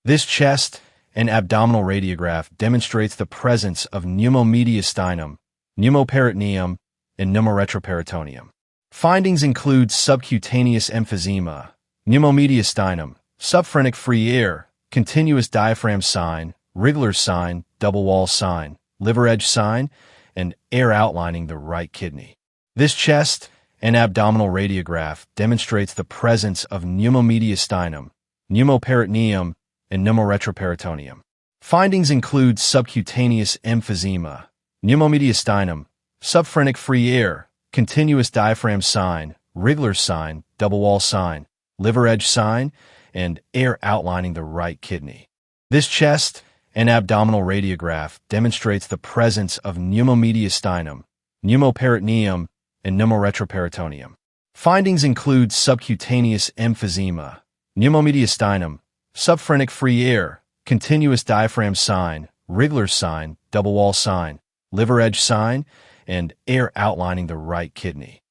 This chest and abdominal radiograph demonstrates the presence of pneumomediastinum, pneumoperitoneum, and pneumoretroperitoneum. Findings include subcutaneous emphysema, pneumomediastinum, subphrenic free air, continuous diaphragm sign, Rigler sign, double wall sign, liver edge sign, and air outlining the right kidney. This chest and abdominal radiograph demonstrates the presence of pneumomediastinum, pneumoperitoneum, and pneumoretroperitoneum. Findings include subcutaneous emphysema, pneumomediastinum, subphrenic free air, continuous diaphragm sign, Rigler sign, double wall sign, liver edge sign, and air outlining the right kidney. This chest and abdominal radiograph demonstrates the presence of pneumomediastinum, pneumoperitoneum, and pneumoretroperitoneum. Findings include subcutaneous emphysema, pneumomediastinum, subphrenic free air, continuous diaphragm sign, Rigler sign, double wall sign, liver edge sign, and air outlining the right kidney.